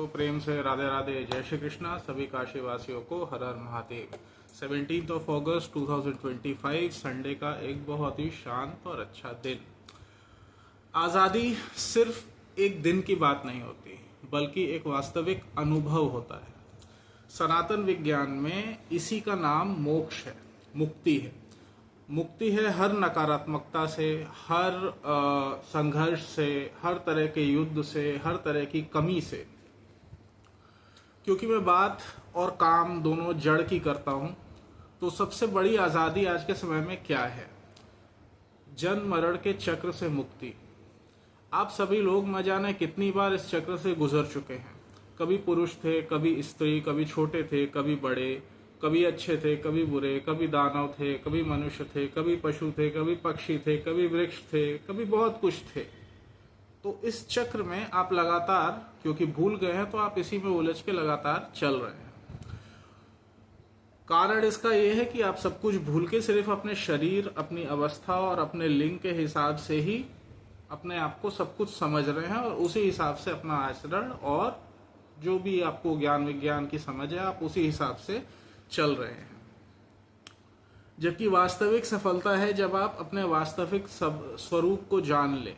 तो प्रेम से राधे राधे, जय श्री कृष्णा। सभी काशी वासियों को हर हर महादेव। 17 अगस्त 2025 संडे का एक बहुत ही शांत और अच्छा दिन। आज़ादी सिर्फ एक दिन की बात नहीं होती, बल्कि एक वास्तविक अनुभव होता है। सनातन विज्ञान में इसी का नाम मोक्ष है, मुक्ति है। मुक्ति है हर नकारात्मकता से, हर संघर्ष से, हर तरह के युद्ध से, हर तरह की कमी से। क्योंकि मैं बात और काम दोनों जड़ की करता हूं, तो सबसे बड़ी आजादी आज के समय में क्या है? जन्म मरण के चक्र से मुक्ति। आप सभी लोग न जाने कितनी बार इस चक्र से गुजर चुके हैं। कभी पुरुष थे, कभी स्त्री, कभी छोटे थे, कभी बड़े, कभी अच्छे थे, कभी बुरे, कभी दानव थे, कभी मनुष्य थे, कभी पशु थे, कभी पक्षी थे, कभी वृक्ष थे, कभी बहुत कुछ थे। तो इस चक्र में आप लगातार, क्योंकि भूल गए हैं तो आप इसी में उलझ के लगातार चल रहे हैं। कारण इसका यह है कि आप सब कुछ भूल के सिर्फ अपने शरीर, अपनी अवस्था और अपने लिंग के हिसाब से ही अपने आप को सब कुछ समझ रहे हैं, और उसी हिसाब से अपना आचरण और जो भी आपको ज्ञान विज्ञान की समझ है, आप उसी हिसाब से चल रहे हैं। जबकि वास्तविक सफलता है जब आप अपने वास्तविक स्वरूप को जान लें।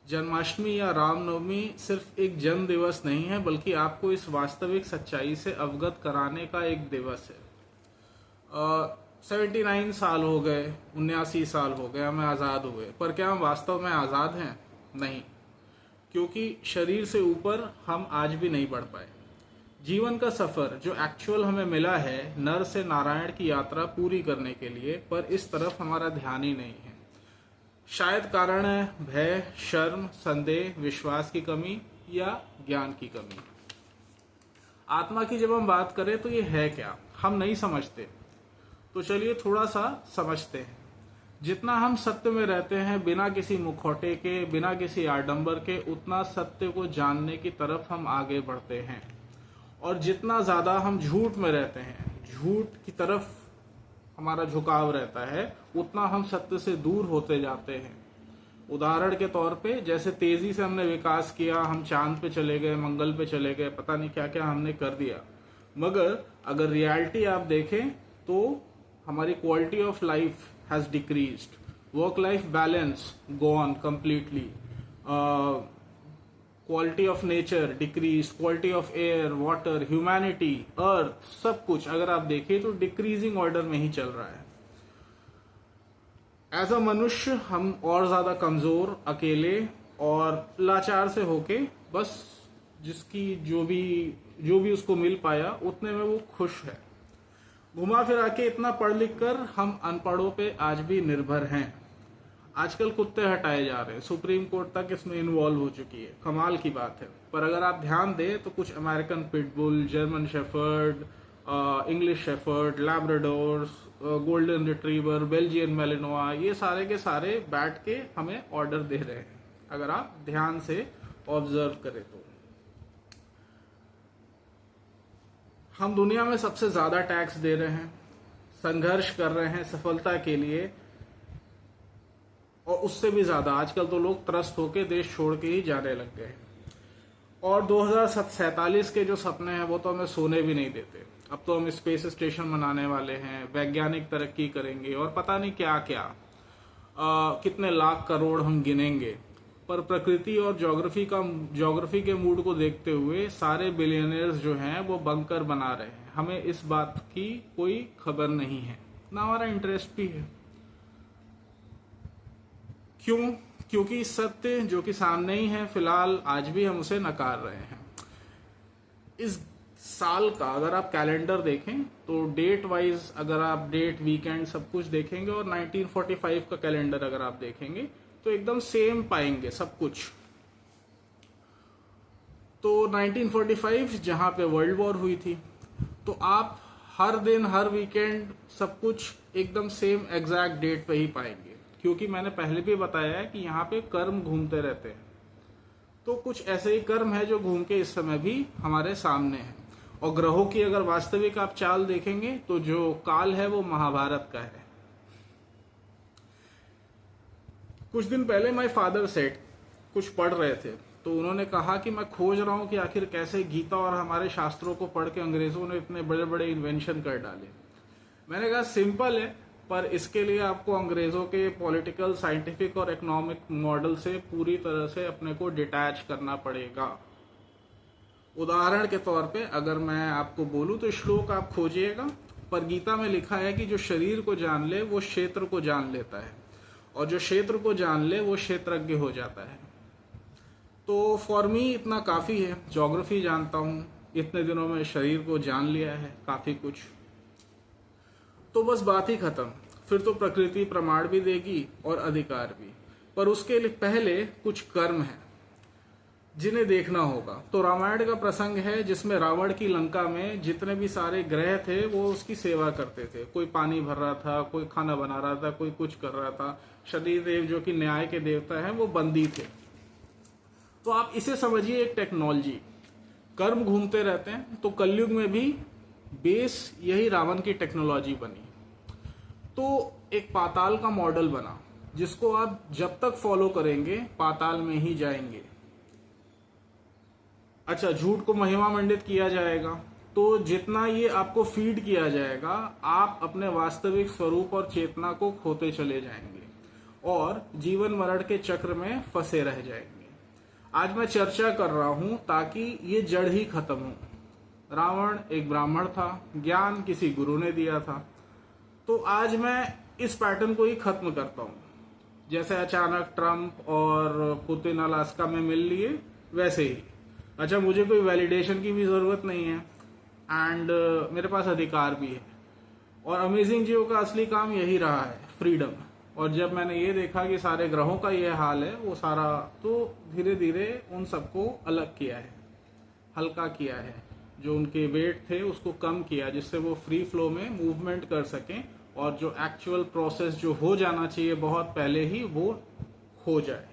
जन्माष्टमी या रामनवमी सिर्फ एक जन्म दिवस नहीं है, बल्कि आपको इस वास्तविक सच्चाई से अवगत कराने का एक दिवस है। 79 साल हो गए, 79 साल हो गए हमें आजाद हुए, पर क्या हम वास्तव में आजाद हैं? नहीं, क्योंकि शरीर से ऊपर हम आज भी नहीं बढ़ पाए। जीवन का सफर जो एक्चुअल हमें मिला है, नर से नारायण की यात्रा पूरी करने के लिए, पर इस तरफ हमारा ध्यान ही नहीं है। शायद कारण है भय, शर्म, संदेह, विश्वास की कमी या ज्ञान की कमी। आत्मा की जब हम बात करें तो ये है क्या, हम नहीं समझते। तो चलिए थोड़ा सा समझते हैं। जितना हम सत्य में रहते हैं, बिना किसी मुखौटे के, बिना किसी आडंबर के, उतना सत्य को जानने की तरफ हम आगे बढ़ते हैं। और जितना ज्यादा हम झूठ में रहते हैं, झूठ की तरफ हमारा झुकाव रहता है, उतना हम सत्य से दूर होते जाते हैं। उदाहरण के तौर पे, जैसे तेजी से हमने विकास किया, हम चांद पे चले गए, मंगल पे चले गए, पता नहीं क्या क्या हमने कर दिया, मगर अगर रियलिटी आप देखें तो हमारी quality of life has decreased, work life balance gone completely, quality of nature decrease, quality of air, water, humanity, earth, सब कुछ अगर आप देखें तो डिक्रीजिंग ऑर्डर में ही चल रहा है। एज अ मनुष्य हम और ज्यादा कमजोर, अकेले और लाचार से होके, बस जिसकी जो भी उसको मिल पाया उतने में वो खुश है। घुमा फिरा के इतना पढ़ लिख कर हम अनपढ़ों पे आज भी निर्भर हैं। आजकल कुत्ते हटाए जा रहे हैं, सुप्रीम कोर्ट तक इसमें इन्वॉल्व हो चुकी है, कमाल की बात है। पर अगर आप ध्यान दें तो कुछ American pitbull, German shepherd, English shepherd, Labradors, golden retriever, Belgian Malinois, ये सारे के सारे बैठ के हमें ऑर्डर दे रहे हैं, अगर आप ध्यान से ऑब्जर्व करें तो। हम दुनिया में सबसे ज्यादा टैक्स दे रहे हैं, संघर्ष कर रहे हैं सफलता के लिए, और उससे भी ज्यादा आजकल तो लोग त्रस्त होकर देश छोड़ के ही जाने लग गए। और 2047 के जो सपने हैं वो तो हमें सोने भी नहीं देते। अब तो हम स्पेस स्टेशन बनाने वाले हैं, वैज्ञानिक तरक्की करेंगे और पता नहीं क्या क्या, कितने लाख करोड़ हम गिनेंगे। पर प्रकृति और ज्योग्राफी के मूड को देखते हुए सारे बिलियनियर्स जो हैं वो बंकर बना रहे हैं। हमें इस बात की कोई खबर नहीं है, ना हमारा इंटरेस्ट भी है। क्यों? क्योंकि सत्य जो कि सामने ही है फिलहाल, आज भी हम उसे नकार रहे हैं। इस साल का अगर आप कैलेंडर देखें तो डेट वाइज, अगर आप डेट, वीकेंड सब कुछ देखेंगे, और 1945 का कैलेंडर अगर आप देखेंगे तो एकदम सेम पाएंगे सब कुछ। तो 1945 जहां पे वर्ल्ड वॉर हुई थी, तो आप हर दिन, हर वीकेंड सब कुछ एकदम सेम एग्जैक्ट डेट पे ही पाएंगे। क्योंकि मैंने पहले भी बताया है कि यहाँ पे कर्म घूमते रहते हैं, तो कुछ ऐसे ही कर्म है जो घूम के इस समय भी हमारे सामने है। और ग्रहों की अगर वास्तविक आप चाल देखेंगे तो जो काल है वो महाभारत का है। कुछ दिन पहले माय फादर सेड, कुछ पढ़ रहे थे तो उन्होंने कहा कि मैं खोज रहा हूं कि आखिर कैसे गीता और हमारे शास्त्रों को पढ़ के अंग्रेजों ने इतने बड़े बड़े इन्वेंशन कर डाले। मैंने कहा सिंपल है, पर इसके लिए आपको अंग्रेजों के पॉलिटिकल, साइंटिफिक और इकोनॉमिक मॉडल से पूरी तरह से अपने को डिटैच करना पड़ेगा। उदाहरण के तौर पे अगर मैं आपको बोलूं तो श्लोक आप खोजिएगा, पर गीता में लिखा है कि जो शरीर को जान ले वो क्षेत्र को जान लेता है, और जो क्षेत्र को जान ले वो क्षेत्रज्ञ हो जाता है। तो फॉर मी इतना काफ़ी है। ज्योग्राफी जानता हूँ, इतने दिनों में शरीर को जान लिया है काफ़ी कुछ, तो बस बात ही खत्म। फिर तो प्रकृति प्रमाण भी देगी और अधिकार भी, पर उसके लिए पहले कुछ कर्म है जिन्हें देखना होगा। तो रामायण का प्रसंग है जिसमें रावण की लंका में जितने भी सारे ग्रह थे वो उसकी सेवा करते थे। कोई पानी भर रहा था, कोई खाना बना रहा था, कोई कुछ कर रहा था। शनिदेव जो कि न्याय के देवता हैं वो बंदी थे। तो आप इसे समझिए एक टेक्नोलॉजी, कर्म घूमते रहते हैं। तो कलयुग में भी बेस यही रावण की टेक्नोलॉजी बनी। तो एक पाताल का मॉडल बना जिसको आप जब तक फॉलो करेंगे पाताल में ही जाएंगे। अच्छा, झूठ को महिमा मंडित किया जाएगा, तो जितना ये आपको फीड किया जाएगा आप अपने वास्तविक स्वरूप और चेतना को खोते चले जाएंगे और जीवन मरण के चक्र में फंसे रह जाएंगे। आज मैं चर्चा कर रहा हूं ताकि ये जड़ ही खत्म हो। रावण एक ब्राह्मण था, ज्ञान किसी गुरु ने दिया था। तो आज मैं इस पैटर्न को ही खत्म करता हूं। जैसे अचानक ट्रंप और पुतिन अलास्का में मिल लिए, वैसे ही अच्छा मुझे कोई वैलिडेशन की भी ज़रूरत नहीं है, एंड मेरे पास अधिकार भी है। और अमेजिंग जीव का असली काम यही रहा है, फ्रीडम। और जब मैंने ये देखा कि सारे ग्रहों का ये हाल है, वो सारा, तो धीरे धीरे उन सबको अलग किया है, हल्का किया है। जो उनके वेट थे उसको कम किया, जिससे वो फ्री फ्लो में मूवमेंट कर सकें और जो एक्चुअल प्रोसेस जो हो जाना चाहिए बहुत पहले ही, वो हो जाए।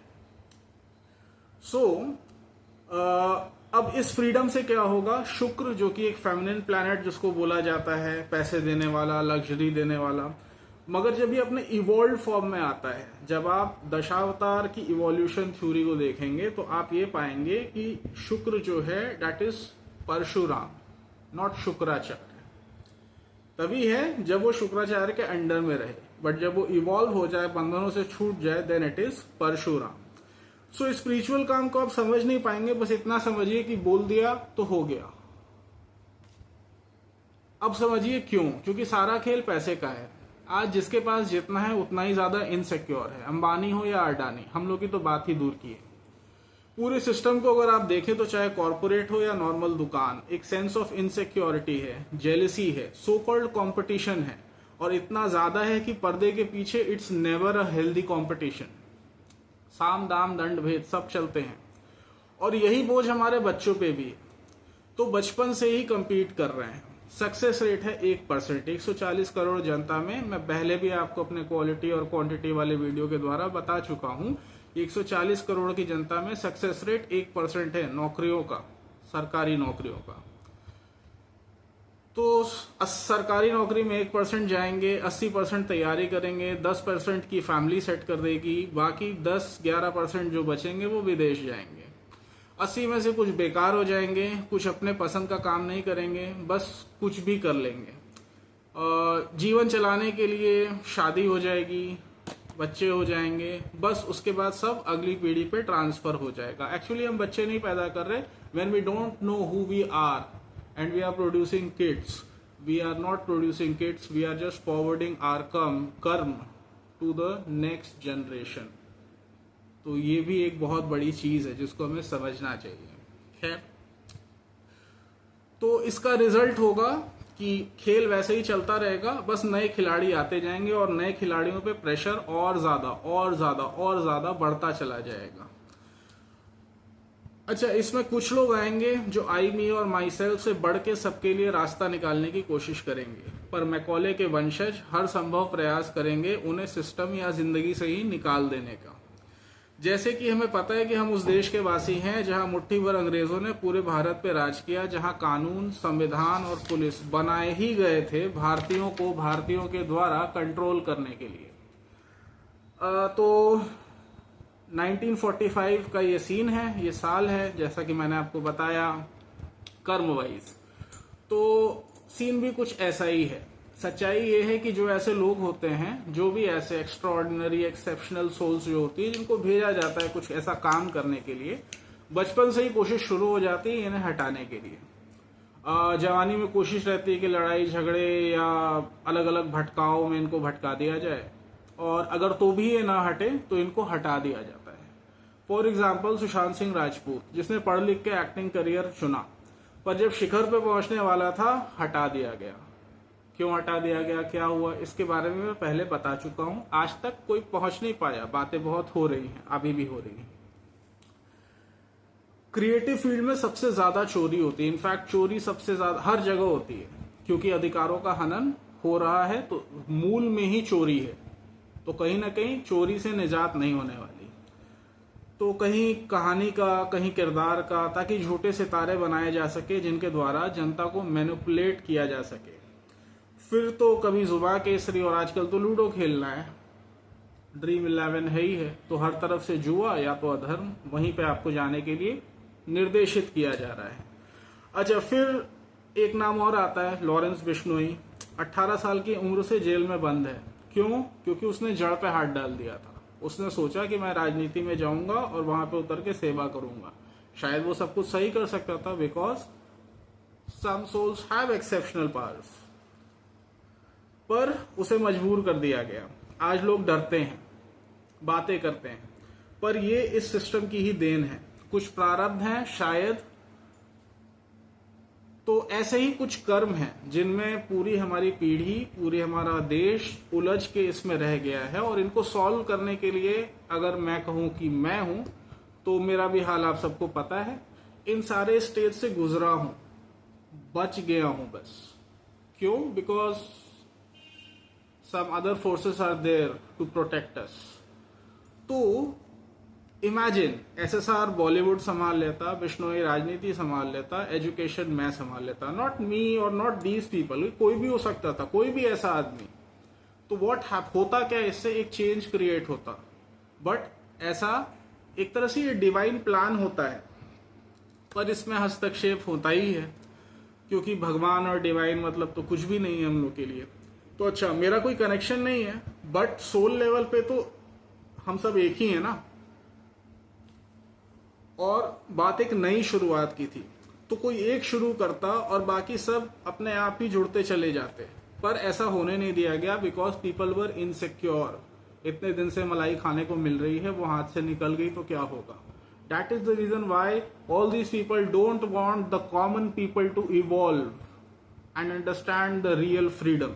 अब इस फ्रीडम से क्या होगा? शुक्र जो कि एक फेमिनिन प्लैनेट जिसको बोला जाता है, पैसे देने वाला, लग्जरी देने वाला, मगर जब ये अपने इवॉल्व फॉर्म में आता है, जब आप दशावतार की इवोल्यूशन थ्योरी को देखेंगे तो आप ये पाएंगे कि शुक्र जो है that is Parshuram, not Shukracharya. तभी है जब वो शुक्राचार्य के अंडर में रहे, बट जब वो इवॉल्व हो जाए, बंधनों से छूट जाए, then it is Parshuram. So spiritual काम को आप समझ नहीं पाएंगे, बस इतना समझिए कि बोल दिया तो हो गया। अब समझिए क्यों? क्योंकि सारा खेल पैसे का है। आज जिसके पास जितना है उतना ही ज्यादा इनसिक्योर है, अंबानी हो या अडानी, हम लोग की तो बात ही दूर की है। पूरे सिस्टम को अगर आप देखें तो चाहे कॉर्पोरेट हो या नॉर्मल दुकान, एक सेंस ऑफ इनसिक्योरिटी है, जेलसी है, सो कॉल्ड कॉम्पिटिशन है, और इतना ज्यादा है कि पर्दे के पीछे it's never a healthy competition. साम दाम दंड भेद सब चलते हैं, और यही बोझ हमारे बच्चों पे भी है। तो बचपन से ही compete कर रहे हैं। सक्सेस रेट है 1%। 140 करोड़ जनता में, मैं पहले भी आपको अपने क्वालिटी और क्वांटिटी वाले वीडियो के द्वारा बता चुका हूं, 140 करोड़ की जनता में सक्सेस रेट 1% है नौकरियों का, सरकारी नौकरियों का। तो सरकारी नौकरी में 1% जाएंगे, 80% तैयारी करेंगे, 10% की फैमिली सेट कर देगी, बाकी 10-11% जो बचेंगे वो विदेश जाएंगे। 80 में से कुछ बेकार हो जाएंगे, कुछ अपने पसंद का काम नहीं करेंगे, बस कुछ भी कर लेंगे। जीवन चलाने के लिए शादी हो जाएगी, बच्चे हो जाएंगे, बस उसके बाद सब अगली पीढ़ी पे ट्रांसफर हो जाएगा। एक्चुअली हम बच्चे नहीं पैदा कर रहे, when we don't know who we are and we are producing kids. We are not producing kids, we are just forwarding our karma to the next generation. तो ये भी एक बहुत बड़ी चीज है जिसको हमें समझना चाहिए। खैर, तो इसका रिजल्ट होगा कि खेल वैसे ही चलता रहेगा, बस नए खिलाड़ी आते जाएंगे और नए खिलाड़ियों पे प्रेशर और ज्यादा और ज्यादा और ज्यादा बढ़ता चला जाएगा। अच्छा, इसमें कुछ लोग आएंगे जो आई, मी और माई सेल्फ से बढ़ के सबके लिए रास्ता निकालने की कोशिश करेंगे, पर मैकॉले के वंशज हर संभव प्रयास करेंगे उन्हें सिस्टम या जिंदगी से ही निकाल देने का। जैसे कि हमें पता है कि हम उस देश के वासी हैं जहां मुट्ठी भर अंग्रेजों ने पूरे भारत पे राज किया, जहां कानून, संविधान और पुलिस बनाए ही गए थे भारतीयों को भारतीयों के द्वारा कंट्रोल करने के लिए। तो 1945 का ये सीन है, ये साल है, जैसा कि मैंने आपको बताया कर्म वाइज। तो सीन भी कुछ ऐसा ही है। सच्चाई ये है कि जो ऐसे लोग होते हैं, जो भी ऐसे एक्स्ट्राऑर्डिनरी एक्सेप्शनल सोल्स जो होती है, जिनको भेजा जाता है कुछ ऐसा काम करने के लिए, बचपन से ही कोशिश शुरू हो जाती है इन्हें हटाने के लिए। जवानी में कोशिश रहती है कि लड़ाई झगड़े या अलग अलग भटकाओं में इनको भटका दिया जाए, और अगर तो भी ये ना हटे तो इनको हटा दिया जाता है। फॉर एग्जाम्पल सुशांत सिंह राजपूत, जिसने पढ़ लिख के एक्टिंग करियर चुना, पर जब शिखर पे पहुंचने वाला था हटा दिया गया। क्यों हटा दिया गया, क्या हुआ, इसके बारे में मैं पहले बता चुका हूं। आज तक कोई पहुंच नहीं पाया, बातें बहुत हो रही हैं, अभी भी हो रही हैं। क्रिएटिव फील्ड में सबसे ज्यादा चोरी होती है, इनफैक्ट चोरी सबसे ज्यादा हर जगह होती है, क्योंकि अधिकारों का हनन हो रहा है, तो मूल में ही चोरी है। तो कहीं ना कहीं चोरी से निजात नहीं होने वाली। तो कहीं कहानी का, कहीं किरदार का, ताकि झूठे सितारे बनाए जा सके जिनके द्वारा जनता को मैनिपुलेट किया जा सके। फिर तो कभी जुबा केसरी, और आजकल तो लूडो खेलना है, ड्रीम 11 है ही है। तो हर तरफ से जुआ या तो अधर्म, वहीं पे आपको जाने के लिए निर्देशित किया जा रहा है। अच्छा, फिर एक नाम और आता है, लॉरेंस बिश्नोई। 18 साल की उम्र से जेल में बंद है। क्यों? क्योंकि उसने जड़ पे हाथ डाल दिया था। उसने सोचा कि मैं राजनीति में जाऊंगा और वहां पे उतर के सेवा करूंगा। शायद वो सब कुछ सही कर सकता था, because some souls have exceptional powers, पर उसे मजबूर कर दिया गया। आज लोग डरते हैं, बातें करते हैं, पर ये इस सिस्टम की ही देन है। कुछ प्रारब्ध हैं शायद, तो ऐसे ही कुछ कर्म हैं जिनमें पूरी हमारी पीढ़ी, पूरी हमारा देश उलझ के इसमें रह गया है। और इनको सॉल्व करने के लिए अगर मैं कहूं कि मैं हूं, तो मेरा भी हाल आप सबको पता है। इन सारे स्टेज से गुजरा हूं, बच गया हूं बस। क्यों? Because some other forces are there to protect us. तो इमेजिन, एसएसआर बॉलीवुड संभाल लेता, बिश्नोई राजनीति संभाल लेता, एजुकेशन मैं संभाल लेता, नॉट मी और नॉट दीज पीपल, कोई भी हो सकता था, कोई भी ऐसा आदमी। तो व्हाट होता क्या, इससे एक चेंज क्रिएट होता। बट ऐसा एक तरह से ये डिवाइन प्लान होता है, पर इसमें हस्तक्षेप होता ही है, क्योंकि भगवान और डिवाइन मतलब तो कुछ भी नहीं है हम लोग के लिए। तो अच्छा, मेरा कोई कनेक्शन नहीं है, बट सोल लेवल पे तो हम सब एक ही है ना। और बात एक नई शुरुआत की थी, तो कोई एक शुरू करता और बाकी सब अपने आप ही जुड़ते चले जाते, पर ऐसा होने नहीं दिया गया, बिकॉज पीपल वर इनसिक्योर। इतने दिन से मलाई खाने को मिल रही है, वो हाथ से निकल गई तो क्या होगा। That is the reason why all these people don't want the common people to evolve and understand the real freedom.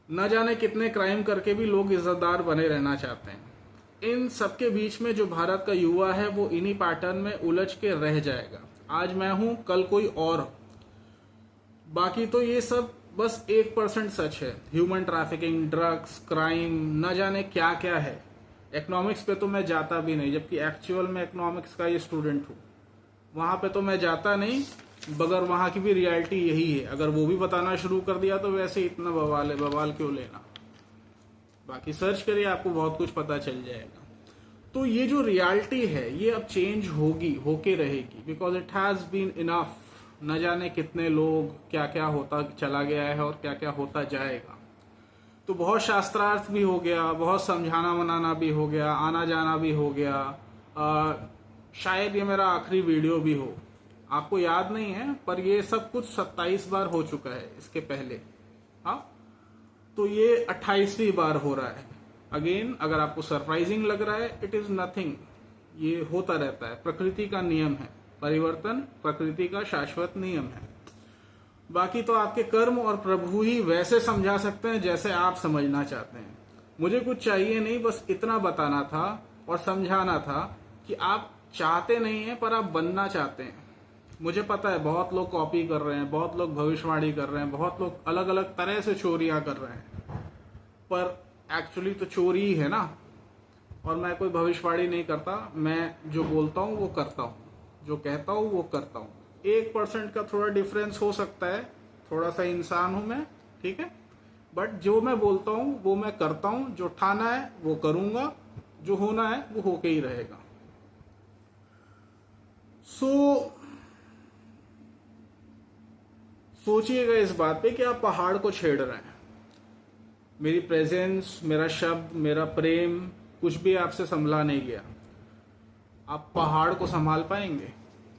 न जाने कितने क्राइम करके भी लोग इज्जतदार बने रहना चाहते हैं। इन सबके बीच में जो भारत का युवा है, वो इन्हीं पैटर्न में उलझ के रह जाएगा। आज मैं हूं, कल कोई और। बाकी तो ये सब बस 1% सच है। ह्यूमन ट्रैफिकिंग, ड्रग्स, क्राइम, न जाने क्या क्या है। इकोनॉमिक्स पे तो मैं जाता भी नहीं, जबकि एक्चुअल में इकोनॉमिक्स का ये स्टूडेंट हूं। वहां पे तो मैं जाता नहीं, मगर वहां की भी रियलिटी यही है। अगर वो भी बताना शुरू कर दिया तो वैसे इतना बवाल है, बवाल क्यों लेना। बाकी सर्च करिए, आपको बहुत कुछ पता चल जाएगा। तो ये जो रियलिटी है, ये अब चेंज होगी, होके रहेगी, because it has been enough. न जाने कितने लोग, क्या क्या होता चला गया है और क्या क्या होता जाएगा। तो बहुत शास्त्रार्थ भी हो गया, बहुत समझाना मनाना भी हो गया, आना जाना भी हो गया। शायद ये मेरा आखिरी वीडियो भी हो, आपको याद नहीं है, पर ये सब कुछ 27 बार हो चुका है इसके पहले। हाँ, तो ये 28वीं बार हो रहा है। अगेन, अगर आपको सरप्राइजिंग लग रहा है, इट इज नथिंग। ये होता रहता है, प्रकृति का नियम है। परिवर्तन प्रकृति का शाश्वत नियम है। बाकी तो आपके कर्म और प्रभु ही वैसे समझा सकते हैं जैसे आप समझना चाहते हैं। मुझे कुछ चाहिए नहीं, बस इतना बताना था और समझाना था कि आप चाहते नहीं हैं, पर आप बनना चाहते हैं। मुझे पता है बहुत लोग कॉपी कर रहे हैं, बहुत लोग भविष्यवाणी कर रहे हैं, बहुत लोग अलग अलग तरह से चोरियां कर रहे हैं, पर एक्चुअली तो चोरी ही है ना। और मैं कोई भविष्यवाणी नहीं करता, मैं जो बोलता हूँ वो करता हूँ, जो कहता हूँ वो करता हूँ। 1% का थोड़ा डिफरेंस हो सकता है, थोड़ा सा इंसान हूं मैं, ठीक है, बट जो मैं बोलता हूँ वो मैं करता हूँ। जो ठाना है वो करूंगा, जो होना है वो होके ही रहेगा। सोचिएगा इस बात पे कि आप पहाड़ को छेड़ रहे हैं। मेरी प्रेजेंस, मेरा शब्द, मेरा प्रेम कुछ भी आपसे संभला नहीं गया। आप पहाड़ को संभाल पाएंगे?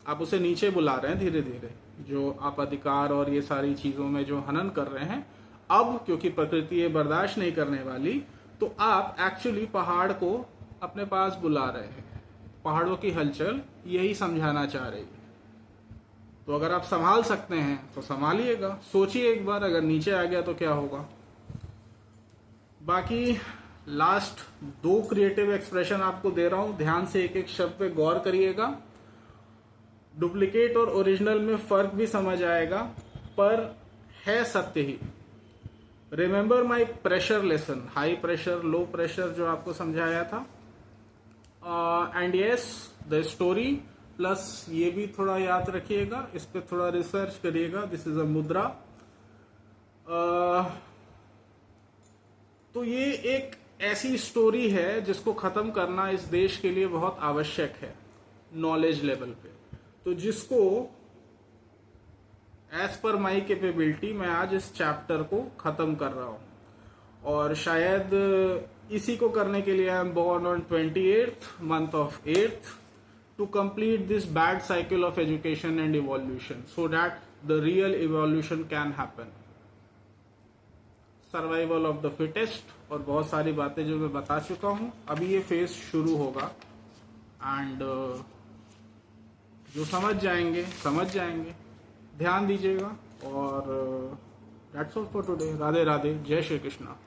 आप उसे नीचे बुला रहे हैं धीरे धीरे, जो आप अधिकार और ये सारी चीजों में जो हनन कर रहे हैं। अब क्योंकि प्रकृति ये बर्दाश्त नहीं करने वाली, तो आप एक्चुअली पहाड़ को अपने पास बुला रहे हैं। पहाड़ों की हलचल यही समझाना चाह रही है। तो अगर आप संभाल सकते हैं तो संभालिएगा। सोचिए एक बार, अगर नीचे आ गया तो क्या होगा। बाकी लास्ट 2 क्रिएटिव एक्सप्रेशन आपको दे रहा हूं, ध्यान से एक एक शब्द पे गौर करिएगा। डुप्लीकेट और ओरिजिनल में फर्क भी समझ आएगा, पर है सत्य ही। Remember my pressure lesson, high pressure, low pressure जो आपको समझाया था। And yes, the story, plus ये भी थोड़ा याद रखिएगा, इस पे थोड़ा रिसर्च करिएगा। दिस इज अ मुद्रा। तो ये एक ऐसी स्टोरी है जिसको खत्म करना इस देश के लिए बहुत आवश्यक है नॉलेज लेवल पे। तो जिसको एज पर माई कैपेबिलिटी मैं आज इस चैप्टर को खत्म कर रहा हूं। और शायद इसी को करने के लिए I am born on 28th month of 8th to complete this bad cycle of education and evolution so that the real evolution can happen. Survival of the fittest और बहुत सारी बातें जो मैं बता चुका हूं। अभी ये फेज शुरू होगा एंड जो समझ जाएंगे। ध्यान दीजिएगा और that's all for today. Radhe Radhe, जय श्री कृष्णा।